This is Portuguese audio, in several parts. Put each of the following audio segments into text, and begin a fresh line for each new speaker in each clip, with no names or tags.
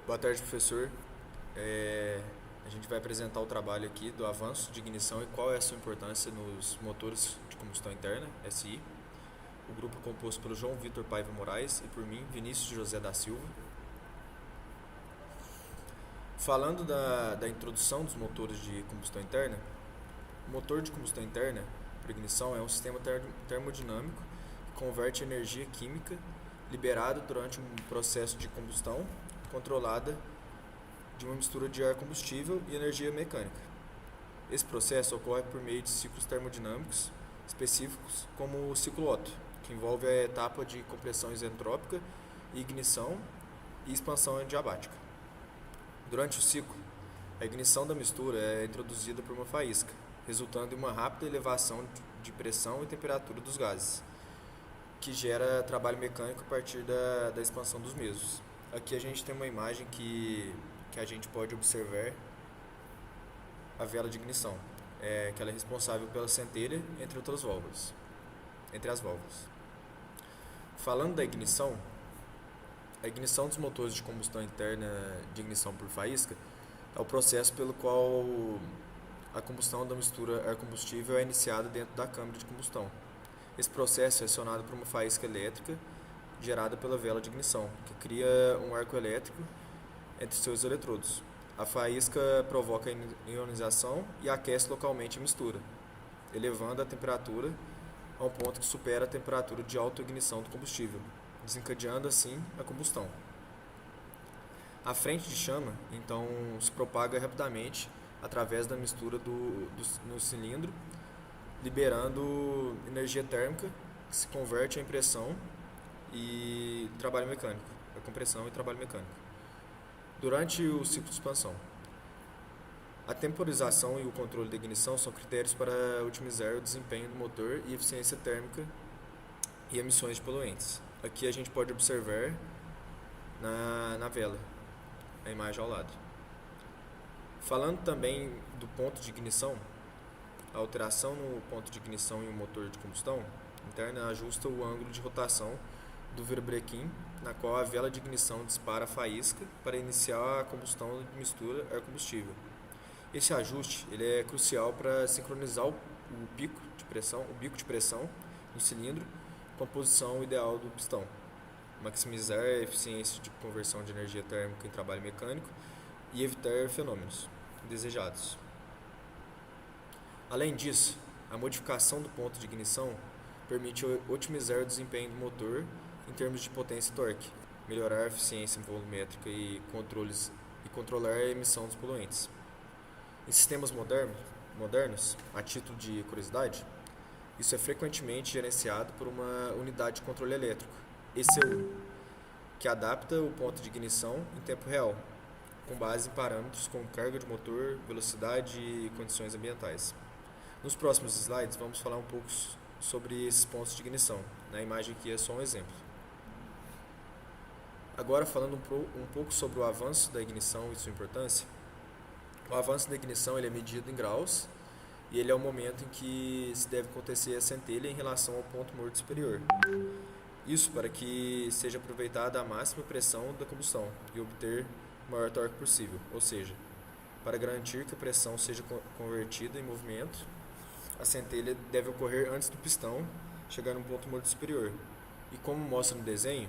Boa tarde, professor. A gente vai apresentar o trabalho aqui do avanço de ignição e qual é a sua importância nos motores de combustão interna, SI. O grupo é composto pelo João Vitor Paiva Moraes e por mim, Vinícius José da Silva. Falando da introdução dos motores de combustão interna, o motor de combustão interna, por ignição, é um sistema termodinâmico que converte energia química liberada durante um processo de combustão controlada de uma mistura de ar combustível e energia mecânica. Esse processo ocorre por meio de ciclos termodinâmicos específicos, como o ciclo Otto, que envolve a etapa de compressão isentrópica e ignição e expansão adiabática. Durante o ciclo, a ignição da mistura é introduzida por uma faísca, resultando em uma rápida elevação de pressão e temperatura dos gases, que gera trabalho mecânico a partir da expansão dos mesmos. Aqui a gente tem uma imagem que a gente pode observar a vela de ignição, que ela é responsável pela centelha entre as válvulas. Falando da ignição, a ignição dos motores de combustão interna de ignição por faísca é o processo pelo qual a combustão da mistura ar-combustível é iniciada dentro da câmara de combustão. Esse processo é acionado por uma faísca elétrica gerada pela vela de ignição, que cria um arco elétrico entre seus eletrodos. A faísca provoca a ionização e aquece localmente a mistura, elevando a temperatura a um ponto que supera a temperatura de autoignição do combustível, desencadeando assim a combustão. A frente de chama, então, se propaga rapidamente através da mistura no cilindro, liberando energia térmica que se converte em pressão e trabalho mecânico, a compressão e trabalho mecânico. Durante o ciclo de expansão, a temporização e o controle da ignição são critérios para otimizar o desempenho do motor e eficiência térmica e emissões de poluentes. Aqui a gente pode observar na vela, a imagem ao lado. Falando também do ponto de ignição, a alteração no ponto de ignição em um motor de combustão interna ajusta o ângulo de rotação do virabrequim, na qual a vela de ignição dispara a faísca para iniciar a combustão de mistura ar-combustível. Esse ajuste ele é crucial para sincronizar o bico de pressão no cilindro com a posição ideal do pistão, maximizar a eficiência de conversão de energia térmica em trabalho mecânico e evitar fenômenos indesejados. Além disso, a modificação do ponto de ignição permite otimizar o desempenho do motor em termos de potência e torque, melhorar a eficiência volumétrica e controlar a emissão dos poluentes. Em sistemas modernos, a título de curiosidade, isso é frequentemente gerenciado por uma unidade de controle elétrico, ECU, que adapta o ponto de ignição em tempo real, com base em parâmetros como carga de motor, velocidade e condições ambientais. Nos próximos slides, vamos falar um pouco sobre esses pontos de ignição. Na imagem aqui é só um exemplo. Agora, falando um pouco sobre o avanço da ignição e sua importância, o avanço da ignição ele é medido em graus e ele é o momento em que se deve acontecer a centelha em relação ao ponto morto superior. Isso para que seja aproveitada a máxima pressão da combustão e obter o maior torque possível, ou seja, para garantir que a pressão seja convertida em movimento, a centelha deve ocorrer antes do pistão chegar no ponto morto superior. E como mostra no desenho,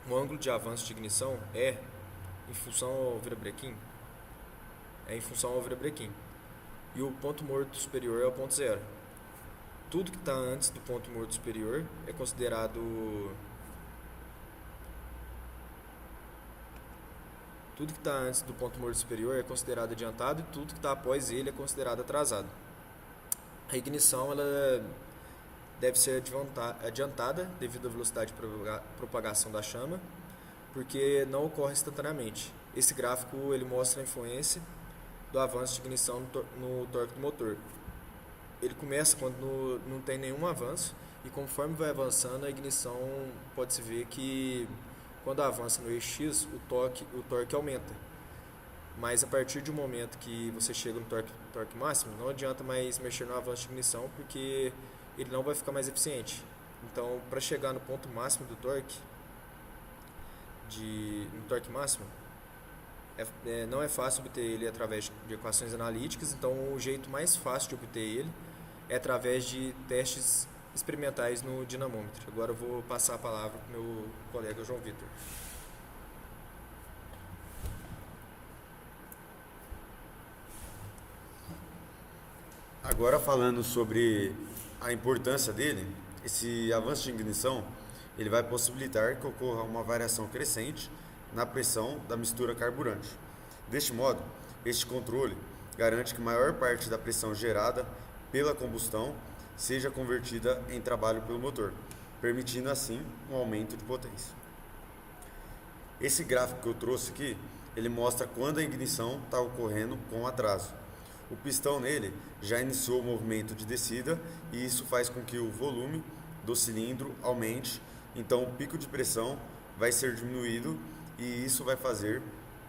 o ângulo de avanço de ignição é em função ao virabrequim, e o ponto morto superior é o ponto zero. Tudo que está antes do ponto morto superior é considerado adiantado e tudo que está após ele é considerado atrasado. A ignição ela deve ser adiantada devido à velocidade de propagação da chama, porque não ocorre instantaneamente. Esse gráfico ele mostra a influência do avanço de ignição no torque do motor. Ele começa quando não tem nenhum avanço e conforme vai avançando a ignição pode-se ver que quando avança no eixo X o torque aumenta. Mas a partir de um momento que você chega no torque máximo, não adianta mais mexer no avanço de ignição porque ele não vai ficar mais eficiente. Então, para chegar no ponto máximo do torque, no torque máximo, Não é fácil obter ele através de equações analíticas, então o jeito mais fácil de obter ele é através de testes experimentais no dinamômetro. Agora eu vou passar a palavra para o meu colega João Vitor.
Agora falando sobre a importância dele, esse avanço de ignição ele vai possibilitar que ocorra uma variação crescente na pressão da mistura carburante. Deste modo, este controle garante que maior parte da pressão gerada pela combustão seja convertida em trabalho pelo motor, permitindo assim um aumento de potência. Esse gráfico que eu trouxe aqui, ele mostra quando a ignição está ocorrendo com atraso. O pistão nele já iniciou o movimento de descida e isso faz com que o volume do cilindro aumente, então o pico de pressão vai ser diminuído e isso vai fazer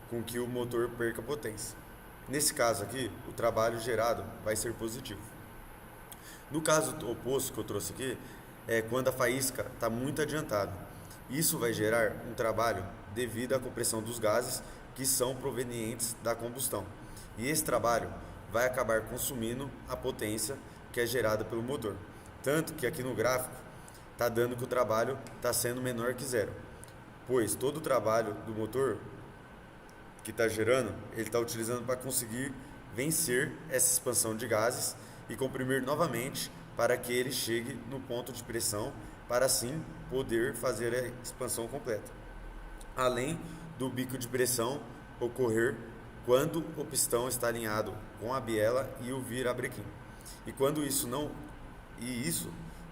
com que o motor perca potência. Nesse caso aqui, o trabalho gerado vai ser positivo. No caso oposto que eu trouxe aqui, é quando a faísca está muito adiantada. Isso vai gerar um trabalho devido à compressão dos gases que são provenientes da combustão. E esse trabalho vai acabar consumindo a potência que é gerada pelo motor. Tanto que aqui no gráfico está dando que o trabalho está sendo menor que zero, pois todo o trabalho do motor que está gerando, ele está utilizando para conseguir vencer essa expansão de gases e comprimir novamente para que ele chegue no ponto de pressão para assim poder fazer a expansão completa. Além do bico de pressão ocorrer quando o pistão está alinhado com a biela e o virabrequim. E quando isso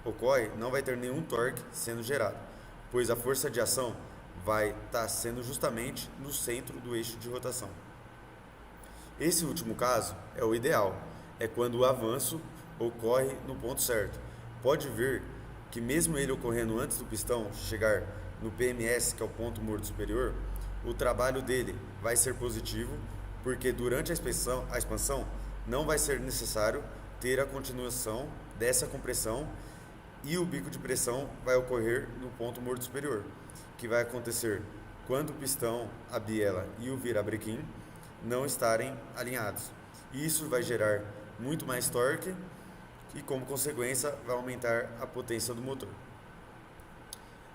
ocorre, não vai ter nenhum torque sendo gerado, pois a força de ação vai estar sendo justamente no centro do eixo de rotação. Esse último caso é o ideal, é quando o avanço ocorre no ponto certo. Pode ver que mesmo ele ocorrendo antes do pistão chegar no PMS, que é o ponto morto superior, o trabalho dele vai ser positivo, porque durante a expansão não vai ser necessário ter a continuação dessa compressão e o bico de pressão vai ocorrer no ponto morto superior, que vai acontecer quando o pistão, a biela e o virabrequim não estarem alinhados. Isso vai gerar muito mais torque e, como consequência, vai aumentar a potência do motor.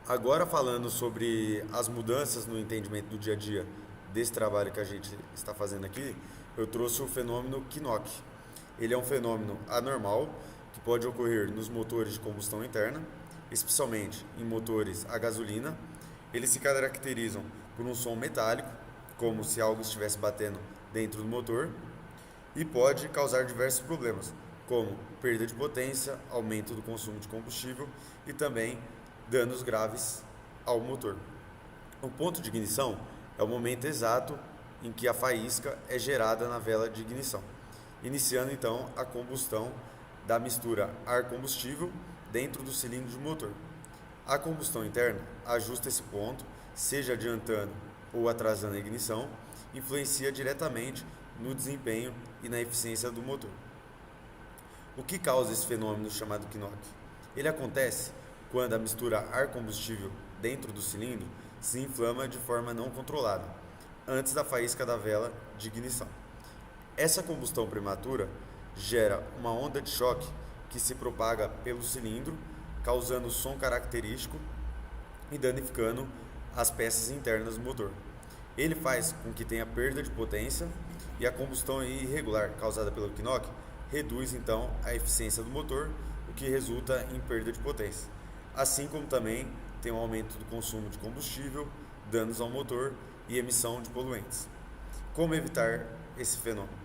Agora falando sobre as mudanças no entendimento do dia a dia desse trabalho que a gente está fazendo aqui, eu trouxe o fenômeno Knock. Ele é um fenômeno anormal que pode ocorrer nos motores de combustão interna, especialmente em motores a gasolina. Eles se caracterizam por um som metálico, como se algo estivesse batendo dentro do motor, e pode causar diversos problemas, como perda de potência, aumento do consumo de combustível e também danos graves ao motor. O ponto de ignição é o momento exato em que a faísca é gerada na vela de ignição, iniciando então a combustão da mistura ar-combustível dentro do cilindro de motor. A combustão interna ajusta esse ponto, seja adiantando ou atrasando a ignição, influencia diretamente no desempenho e na eficiência do motor. O que causa esse fenômeno chamado Knock? Ele acontece quando a mistura ar-combustível dentro do cilindro se inflama de forma não controlada, antes da faísca da vela de ignição. Essa combustão prematura gera uma onda de choque que se propaga pelo cilindro, causando som característico e danificando as peças internas do motor. Ele faz com que tenha perda de potência e a combustão irregular causada pelo Knock reduz então a eficiência do motor, o que resulta em perda de potência. Assim como também tem um aumento do consumo de combustível, danos ao motor e emissão de poluentes. Como evitar esse fenômeno?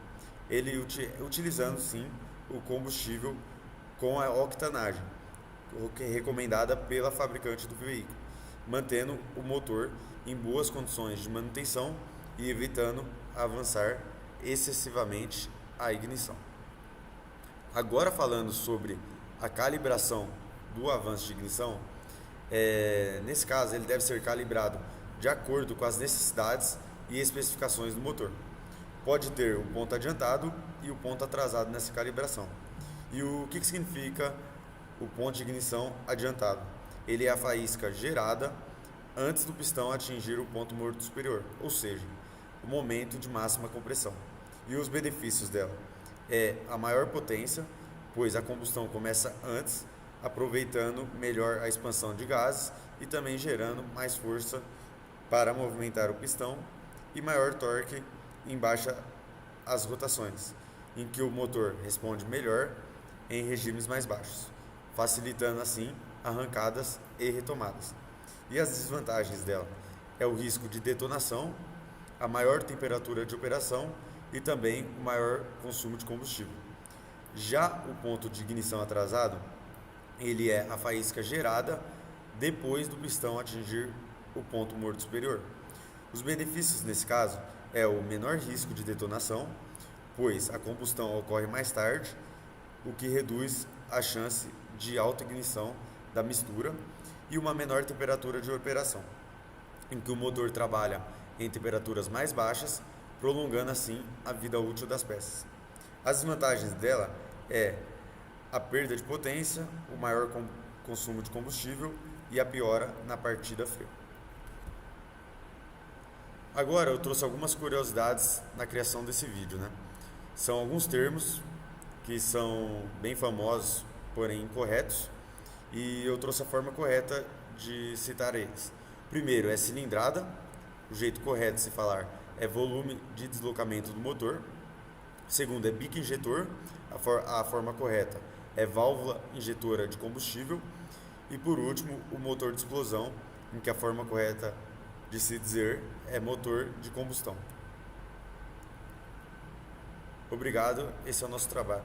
Ele utilizando sim o combustível com a octanagem, recomendada pela fabricante do veículo, mantendo o motor em boas condições de manutenção e evitando avançar excessivamente a ignição. Agora falando sobre a calibração do avanço de ignição, nesse caso ele deve ser calibrado de acordo com as necessidades e especificações do motor. Pode ter o ponto adiantado e o ponto atrasado nessa calibração. E o que significa o ponto de ignição adiantado? Ele é a faísca gerada antes do pistão atingir o ponto morto superior, ou seja, o momento de máxima compressão. E os benefícios dela é a maior potência, pois a combustão começa antes, aproveitando melhor a expansão de gases e também gerando mais força para movimentar o pistão, e maior torque em baixa as rotações, em que o motor responde melhor em regimes mais baixos, facilitando assim arrancadas e retomadas. E as desvantagens dela é o risco de detonação, a maior temperatura de operação e também o maior consumo de combustível. Já o ponto de ignição atrasado, ele é a faísca gerada depois do pistão atingir o ponto morto superior. Os benefícios nesse caso é o menor risco de detonação, pois a combustão ocorre mais tarde, o que reduz a chance de autoignição da mistura, e uma menor temperatura de operação, em que o motor trabalha em temperaturas mais baixas, prolongando assim a vida útil das peças. As desvantagens dela é a perda de potência, o maior consumo de combustível e a piora na partida fria. Agora eu trouxe algumas curiosidades na criação desse vídeo, né? São alguns termos que são bem famosos, porém incorretos, e eu trouxe a forma correta de citar eles. Primeiro é cilindrada, o jeito correto de se falar é volume de deslocamento do motor. Segundo é bico injetor, a forma correta é válvula injetora de combustível. E por último, o motor de explosão, em que a forma correta de se dizer é motor de combustão. Obrigado, esse é o nosso trabalho.